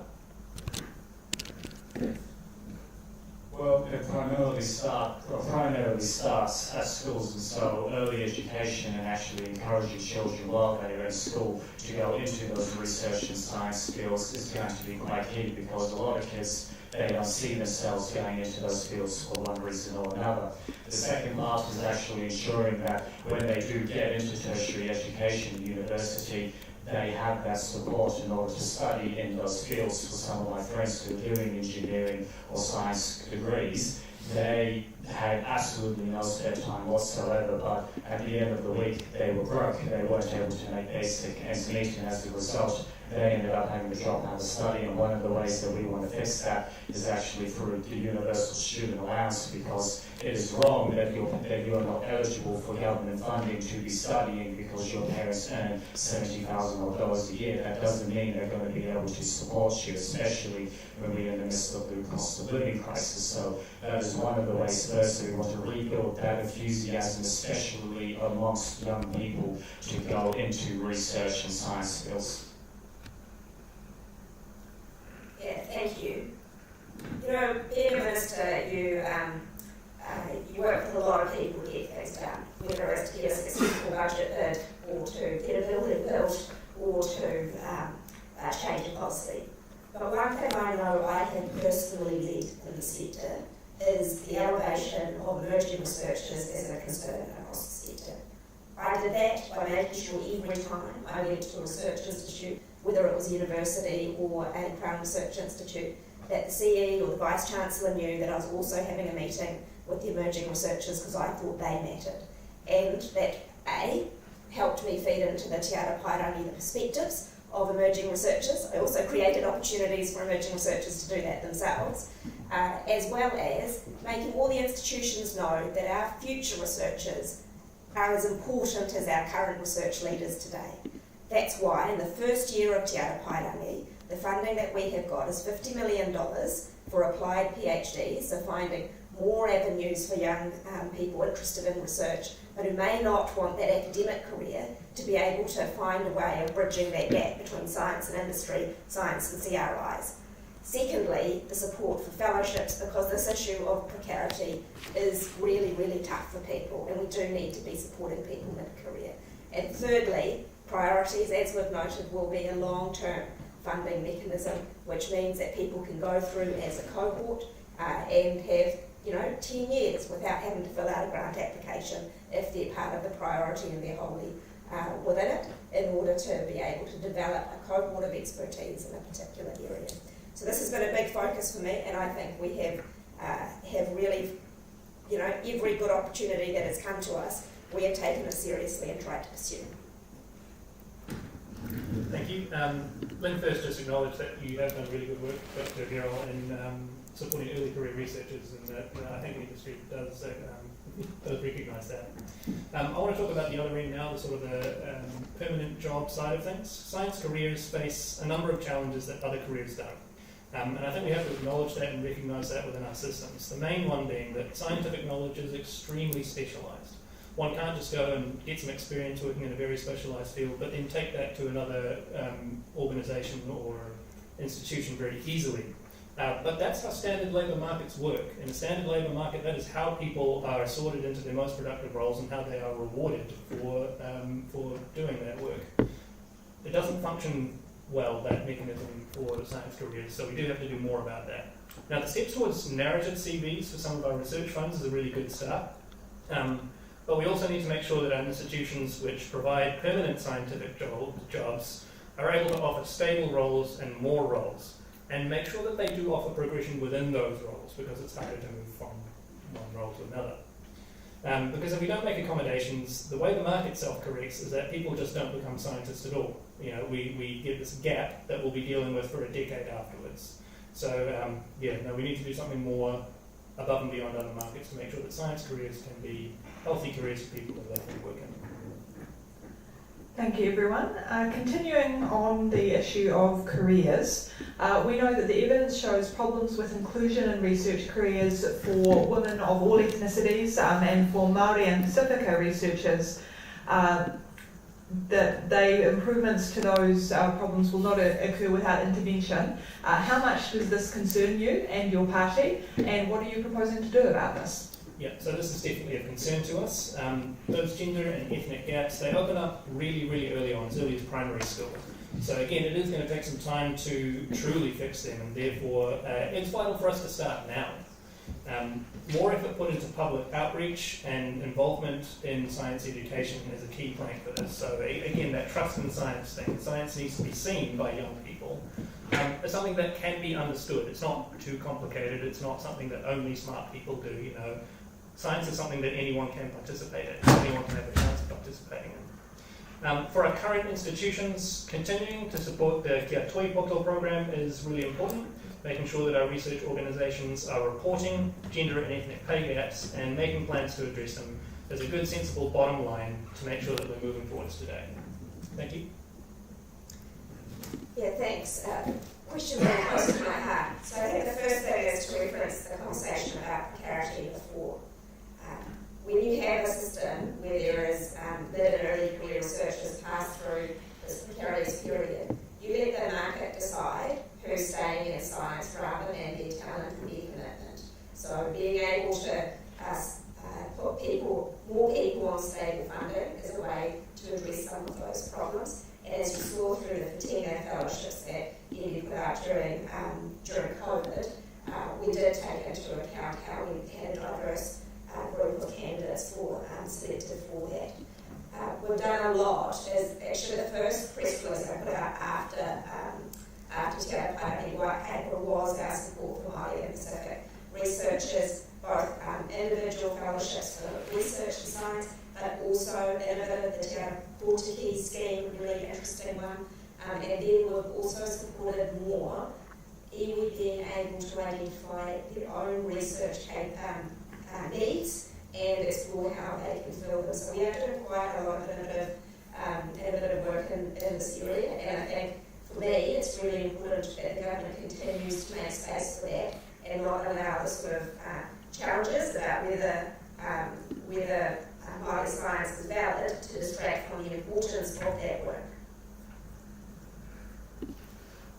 Well, it primarily starts at schools, and so early education and actually encouraging children while they are in school to go into those research and science fields is going to be quite key, because a lot of kids, they don't see themselves going into those fields for one reason or another. The second part is actually ensuring that when they do get into tertiary education, university, they have that support in order to study in those fields. For some of my friends who are doing engineering or science degrees, they had absolutely no spare time whatsoever, but at the end of the week they were broke. They weren't able to make basic ends meet, and as a result they ended up having to drop out of study. And one of the ways that we want to fix that is actually through the universal student allowance, because it is wrong that you're not eligible for government funding to be studying because your parents earn $70,000 a year. That doesn't mean they're going to be able to support you, especially when we're in the midst of the cost of living crisis. So that is one of the ways first we want to rebuild that enthusiasm, especially amongst young people, to go into research and science fields. Yeah, thank you. You know, being a minister, you work with a lot of people to get things done, whether it's to get a successful budget bid, or to get a building built, or to change a policy. But one thing I know I have personally led in the sector is the elevation of emerging researchers as a concern across the sector. I did that by making sure every time I went to a research institute, whether it was a university or a Crown Research Institute, that the CE or the Vice-Chancellor knew that I was also having a meeting with the emerging researchers, because I thought they mattered. And that A, helped me feed into the Te Ara Paerangi, the perspectives of emerging researchers. I also created opportunities for emerging researchers to do that themselves, as well as making all the institutions know that our future researchers are as important as our current research leaders today. That's why in the first year of Te Ara Paerangi, the funding that we have got is $50 million for applied PhDs, so finding more avenues for young people interested in research but who may not want that academic career to be able to find a way of bridging that gap between science and industry, science and CRIs. Secondly, the support for fellowships, because this issue of precarity is really, really tough for people, and we do need to be supporting people mid-career. And thirdly, priorities, as we've noted, will be a long-term funding mechanism, which means that people can go through as a cohort and have 10 years without having to fill out a grant application if they're part of the priority and they're wholly within it, in order to be able to develop a cohort of expertise in a particular area. So this has been a big focus for me, and I think we have really, every good opportunity that has come to us, we have taken it seriously and tried to pursue. Thank you. Let me first just acknowledge that you have done really good work, Dr. Gerald, in supporting early career researchers, and that I think the industry does recognise that. I want to talk about the other end now, the sort of the permanent job side of things. Science careers face a number of challenges that other careers don't. And I think we have to acknowledge that and recognise that within our systems. The main one being that scientific knowledge is extremely specialised. One can't just go and get some experience working in a very specialised field, but then take that to another organisation or institution very easily. But that's how standard labour markets work. In a standard labour market, that is how people are sorted into their most productive roles and how they are rewarded for doing that work. It doesn't function well, that mechanism for science careers, so we do have to do more about that. Now, the steps towards narrative CVs for some of our research funds is a really good start. But we also need to make sure that our institutions which provide permanent scientific jobs are able to offer stable roles and more roles, and make sure that they do offer progression within those roles, because it's harder to move from one role to another. Because if we don't make accommodations, the way the market self-corrects is that people just don't become scientists at all. We get this gap that we'll be dealing with for a decade afterwards. So, we need to do something more above and beyond other markets to make sure that science careers can be healthy careers for people that they can work in. Thank you, everyone. Continuing on the issue of careers, we know that the evidence shows problems with inclusion in research careers for women of all ethnicities and for Māori and Pacifica researchers improvements to those problems will not occur without intervention. How much does this concern you and your party, and what are you proposing to do about this? Yeah, so this is definitely of concern to us. Those gender and ethnic gaps, they open up really, really early on, as early as primary school. So again, it is going to take some time to truly fix them, and therefore it's vital for us to start now. More effort put into public outreach and involvement in science education is a key plank for this. So again, that trust in science thing, science needs to be seen by young people. It's something that can be understood. It's not too complicated. It's not something that only smart people do. You know, science is something that anyone can participate in. Anyone can have a chance of participating in. For our current institutions, continuing to support the Kia Toi Poto program is really important, making sure that our research organisations are reporting gender and ethnic pay gaps and making plans to address them is a good, sensible bottom line to make sure that we're moving forwards today. Thank you. Yeah, thanks. Question very close to my heart. So I think the first thing is to reference the conversation about precarity before. When you have a system where there is mid and early career researchers pass through this precarious period, you let the market decide who's staying in science rather than their talent and their commitment. So being able to put more people on stable funding is a way to address some of those problems. And as you saw through the Fatima fellowships that Evie put out during COVID, we did take into account how we had a diverse group of candidates selected for that. We've done a lot. As actually the first press release I put out after the Ara Paerangi white paper was our support for Māori and Pacific researchers, both individual fellowships for research and science, but also innovative, the Te Ara Pōtiki scheme, really interesting one. And then we've also supported more iwi being able to identify their own research needs and explore how they can fill them. So we are doing quite a lot of innovative work in this area, and I think for me it's really important that the government continues to make space for that and not allow the sort of challenges about whether Māori science is valid to distract from the importance of that work.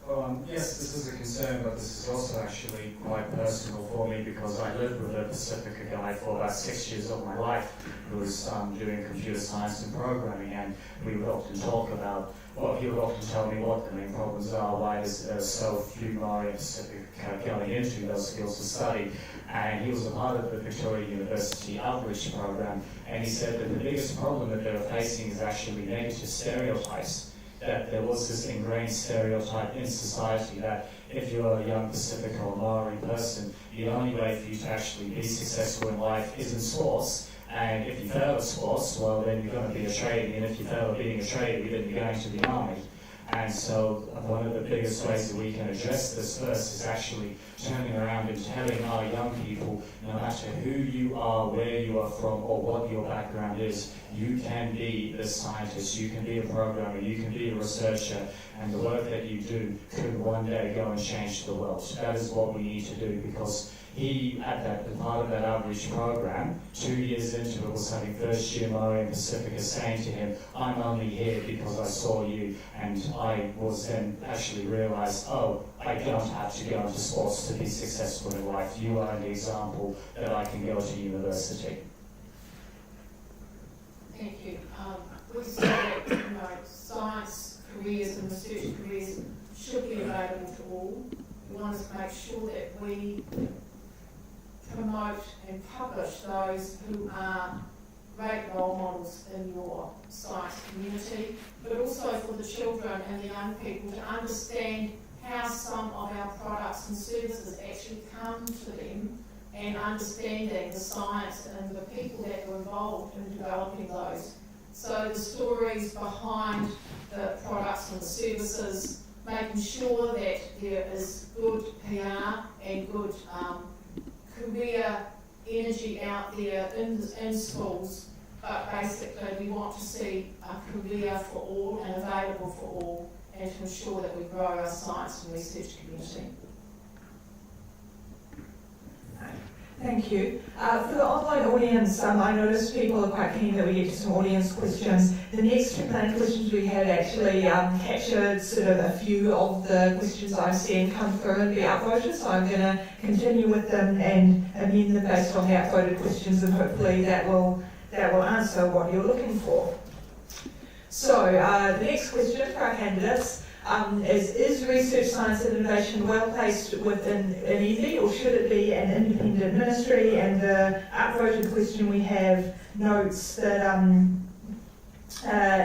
Well, yes, this is a concern, but this is also actually quite personal for me because I lived with a Pacifica guy for about 6 years of my life who was doing computer science and programming, and we would often talk about, well, he would often tell me what the main problems are, why there's so few Māori and Pacific going into those fields of study. And he was a part of the Victoria University outreach program, and he said that the biggest problem that they were facing is actually negative stereotypes. That there was this ingrained stereotype in society that if you're a young Pacific or Maori person, the only way for you to actually be successful in life is in sports. And if you fail at sports, well, then you're going to be a tradie. And if you fail at being a tradie, then you're going to the army. And so one of the biggest ways that we can address this first is actually turning around and telling our young people, no matter who you are, where you are from, or what your background is, you can be a scientist, you can be a programmer, you can be a researcher, and the work that you do could one day go and change the world. That is what we need to do, because he, at that part of that outreach program, 2 years into it, was having first year Māori and Pacifica saying to him, I'm only here because I saw you, and I was then actually realised, oh, I don't have to go into sports to be successful in life. You are an example that I can go to university. Thank you. We say that science careers and research careers should be available to all. We want to make sure that we promote and publish those who are great role models in your science community, but also for the children and the young people to understand how some of our products and services actually come to them, and understanding the science and the people that were involved in developing those. So the stories behind the products and the services, making sure that there is good PR and good career energy out there in schools, but basically we want to see a career for all and available for all, and to ensure that we grow our science and research community. Thank you. For the online audience, I noticed people are quite keen that we get to some audience questions. The next two planned questions we had actually captured sort of a few of the questions I've seen come through and be upvoted, so I'm going to continue with them and amend them based on the upvoted questions, and hopefully that will answer what you're looking for. So the next question for our candidates is research, science and innovation well placed within an NZ, or should it be an independent ministry? And the upvoted question we have notes that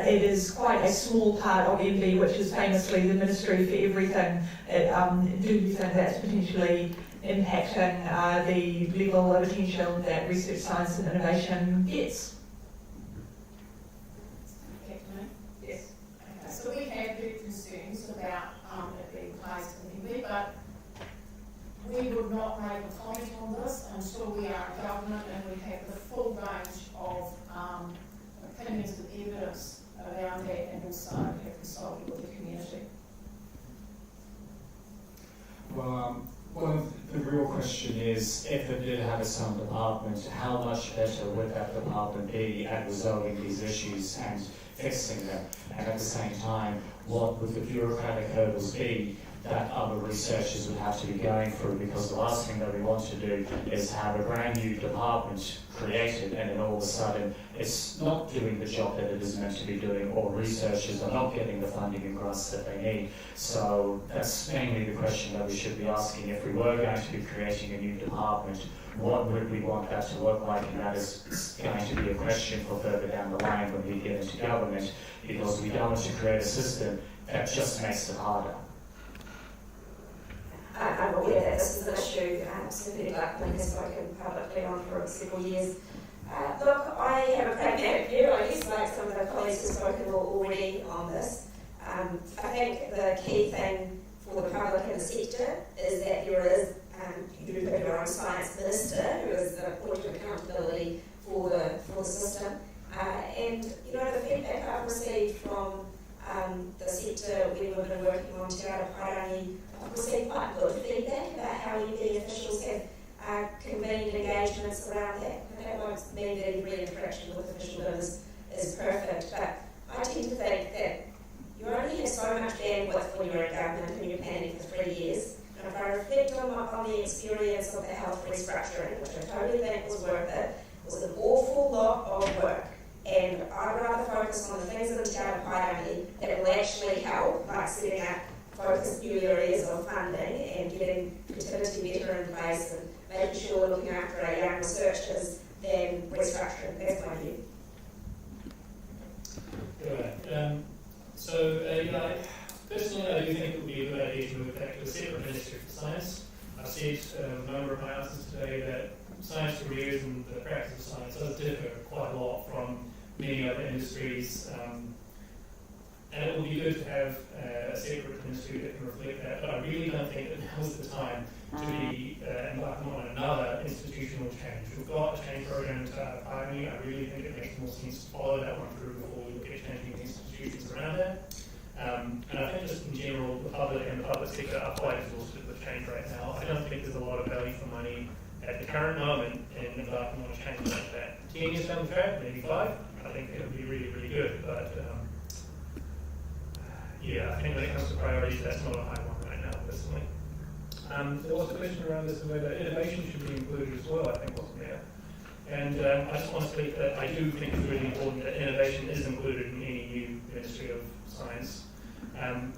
it is quite a small part of NZ, which is famously the ministry for everything. Do you think that's potentially impacting the level of attention that research, science and innovation gets? So we have big concerns about it being placed in NZ, but we would not make a comment on this until we are in government and we have the full range of opinions and evidence around that, and also have consulted with the community. Well, the real question is, if it did have its own department, how much better would that department be at resolving these issues and fixing them? And at the same time, what would the bureaucratic hurdles be that other researchers would have to be going through? Because the last thing that we want to do is have a brand new department created and then all of a sudden it's not doing the job that it is meant to be doing, or researchers are not getting the funding and grants that they need. So that's mainly the question that we should be asking. If we were going to be creating a new department, what would we want that to look like? And that is going to be a question for further down the line when we get into government, because we don't want to create a system that just makes it harder. I'm aware that this is an issue Symphony Blackman has spoken publicly on for several years. Look, I have a pragmatic view, I guess, like some of the colleagues who have spoken already on this. I think the key thing for the public and the sector is that there is, you do have your own science minister who is the point of accountability for the system. And, you know, the feedback I've received from the sector when we've been working on Te Ara Paerangi, I've received quite good feedback about how the officials have convened engagements around that. And that won't mean that every interaction with officialdom is perfect, but I tend to think that you only have so much bandwidth when you're in government and you're planning for 3 years. And if I reflect on the experience of the health restructuring, which I totally think was worth it, it was an awful lot of work. And I'd rather focus on the things in Te Ara Paerangi that will actually help, like setting up focused new areas of funding and getting fertility better in place and making sure we're looking after our young researchers, than restructuring. That's my view. Right. Personally, I do think it would be a good idea to move back to a separate Ministry for Science. I've said a number of my answers today that science careers and the practice of science does differ quite a lot from many other industries, and it would be good to have a separate ministry that can reflect that, but I really don't think that now is the time to be embarking on another institutional change. We've got a change program in Te Ara Paerangi. I really think it makes more sense to follow that one through before we look at changing the institutions around it. And I think just in general, the public and the public sector are quite exhausted with change right now. I don't think there's a lot of value for money at the current moment in embarking on a change like that. 10 years down the track, maybe 5, I think it would be really, really good. But I think when it comes to priorities, that's not a high one right now, personally. There was a question around this whether innovation should be included as well, I think, wasn't there? And I just want to speak that I do think it's really important that innovation is included in any new Ministry of Science.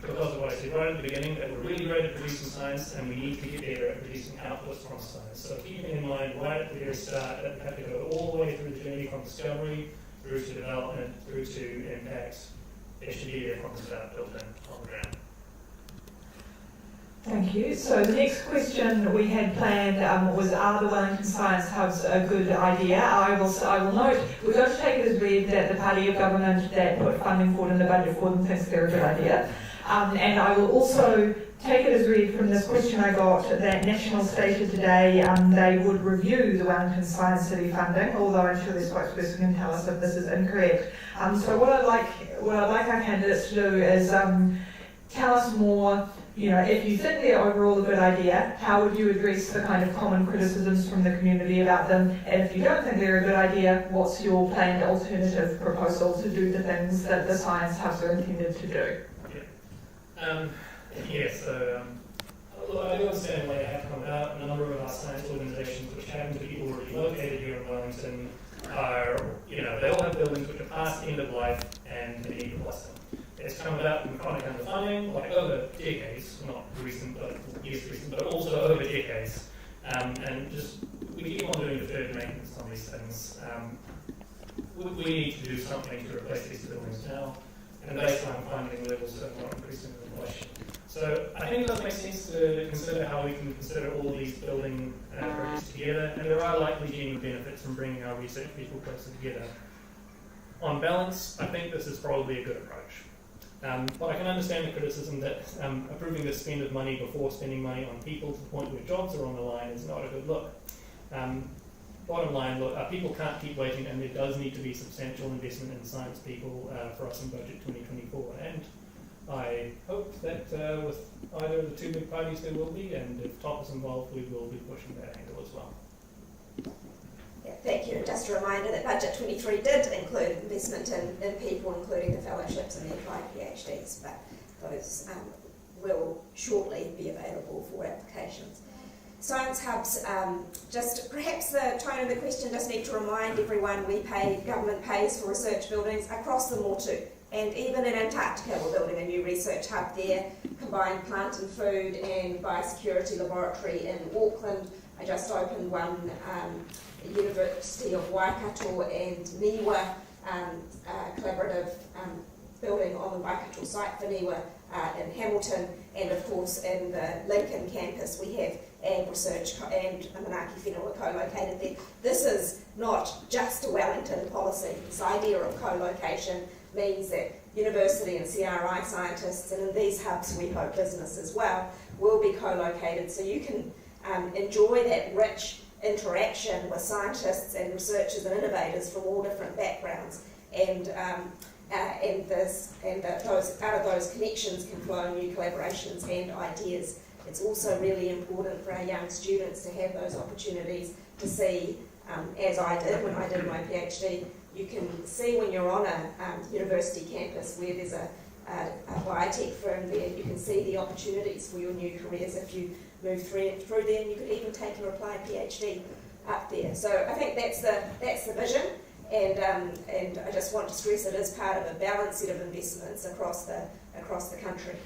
Because of what I said right at the beginning, that we're really great at producing science and we need to get better at producing outputs from science. So keeping in mind right at the very start that we have to go all the way through the journey from discovery through to development, through to impact. It should be there from the start, built in on the ground. Thank you. So the next question we had planned was, are the Wellington Science Hubs a good idea? I will note, we're going to take it as read that the party of government that put funding forward in the budget for them thinks they're a good idea. And I will also take it as read from this question I got that National stated today they would review the Wellington Science City funding, although I'm sure their spokesperson can tell us if this is incorrect. So what I'd like our candidates to do is tell us more you know, if you think they're overall a good idea, how would you address the kind of common criticisms from the community about them? And if you don't think they're a good idea, what's your planned alternative proposal to do the things that the science hubs are intended to do? Look, I do understand why they have come out, and a number of our science organisations, which happen to be already located here in Wellington, are, you know, they all have buildings which are past the end of life and they need replacing. It's come about in chronic underfunding, like over decades, not recent, but yes, recent, but also over decades. And just, we keep on doing deferred maintenance on these things. We need to do something to replace these buildings now, and baseline funding levels are not increasing with inflation. So I think it does make sense to consider how we can consider all these building projects together, and there are likely genuine benefits from bringing our research people closer together. On balance, I think this is probably a good approach. But I can understand the criticism that approving the spend of money before spending money on people to the point where jobs are on the line is not a good look. Bottom line, look, our people can't keep waiting, and there does need to be substantial investment in science people for us in Budget 2024. And I hope that with either of the two big parties there will be, and if TOP is involved, we will be pushing that angle as well. Yeah, thank you. Just a reminder that Budget 23 did include investment in people, including the fellowships and the applied PhDs, but those will shortly be available for applications. Science hubs, just perhaps the tone of the question just need to remind everyone government pays for research buildings across the Motu. And even in Antarctica, we're building a new research hub there, combined plant and food and biosecurity laboratory in Auckland. I just opened one, University of Waikato and NIWA collaborative building on the Waikato site for NIWA in Hamilton, and of course in the Lincoln campus we have Ag Research and Manaki Whenua co-located there. This is not just a Wellington policy. This idea of co-location means that university and CRI scientists, and in these hubs we hope business as well, will be co-located, so you can enjoy that rich interaction with scientists and researchers and innovators from all different backgrounds, and out of those connections can flow new collaborations and ideas. It's also really important for our young students to have those opportunities to see, as I did when I did my PhD. You can see when you're on a university campus where there's a biotech firm there, you can see the opportunities for your new careers if you move through there, and you could even take your applied PhD up there. So I think that's the vision, and I just want to stress it is part of a balanced set of investments across the country.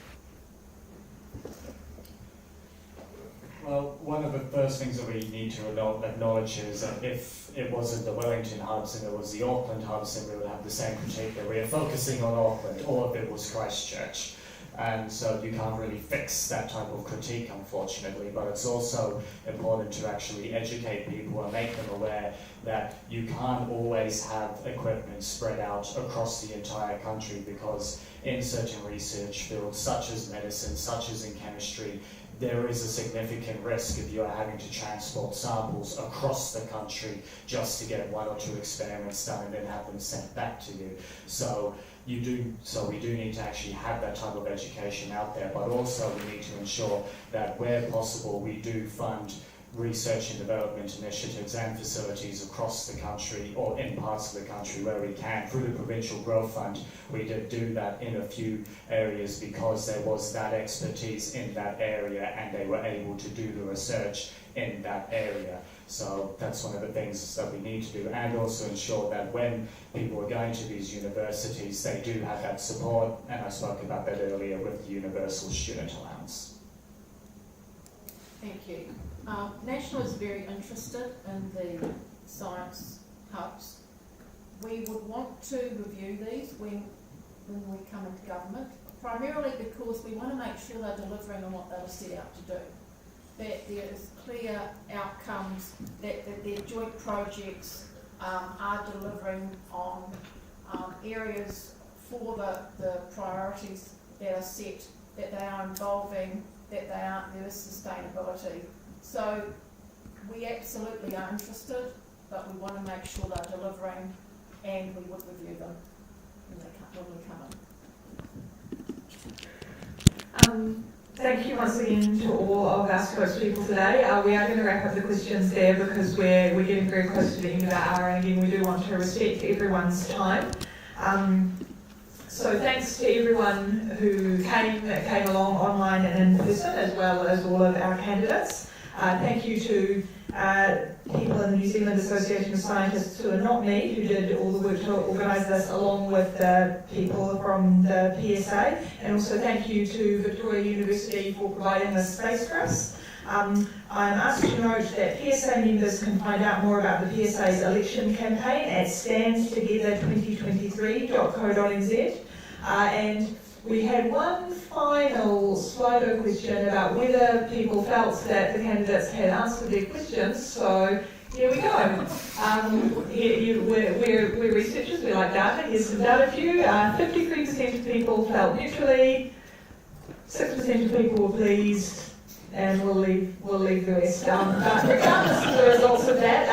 Well, one of the first things that we need to acknowledge is that if it wasn't the Wellington hubs and it was the Auckland hubs, then we would have the same critique that we are focusing on Auckland. All of it was Christchurch. And so you can't really fix that type of critique, unfortunately, but it's also important to actually educate people and make them aware that you can't always have equipment spread out across the entire country, because in certain research fields, such as medicine, such as in chemistry, there is a significant risk if you are having to transport samples across the country just to get one or two experiments done and then have them sent back to you. So we do need to actually have that type of education out there, but also we need to ensure that where possible we do fund research and development initiatives and facilities across the country, or in parts of the country where we can. Through the Provincial Growth Fund, we did do that in a few areas because there was that expertise in that area and they were able to do the research in that area. So that's one of the things that we need to do, and also ensure that when people are going to these universities, they do have that support, and I spoke about that earlier with the Universal Student Allowance. Thank you. National is very interested in the science hubs. We would want to review these when we come into government, primarily because we want to make sure they're delivering on what they were set out to do. That there is clear outcomes, that their joint projects are delivering on areas for the priorities that are set, that they are involving, that there is sustainability. So we absolutely are interested, but we want to make sure they're delivering, and we would review them when we come in. Thank you once again to all of our spokespeople today. We are going to wrap up the questions there because we're getting very close to the end of our hour, and again we do want to respect everyone's time. So thanks to everyone who came along online and in person, as well as all of our candidates. Thank you to people in the New Zealand Association of Scientists who are not me, who did all the work to organise this, along with the people from the PSA, and also thank you to Victoria University for providing this space for us. I'm asked to note that PSA members can find out more about the PSA's election campaign at standstogether2023.co.nz. And we had one final Slido question about whether people felt that the candidates had answered their questions. So here we go. We're researchers, we like data. Here's some data for you. 53% of people felt neutrally, 6% of people were pleased, and we'll leave the rest. But regardless of the results of that,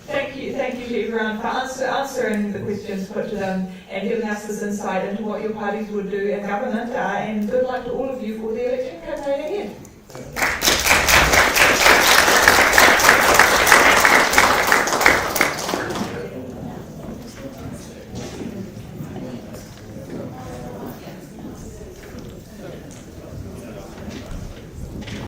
thank you to everyone for answering the questions put to them and giving us this insight into what your parties would do in government. And good luck to all of you for the election campaign ahead.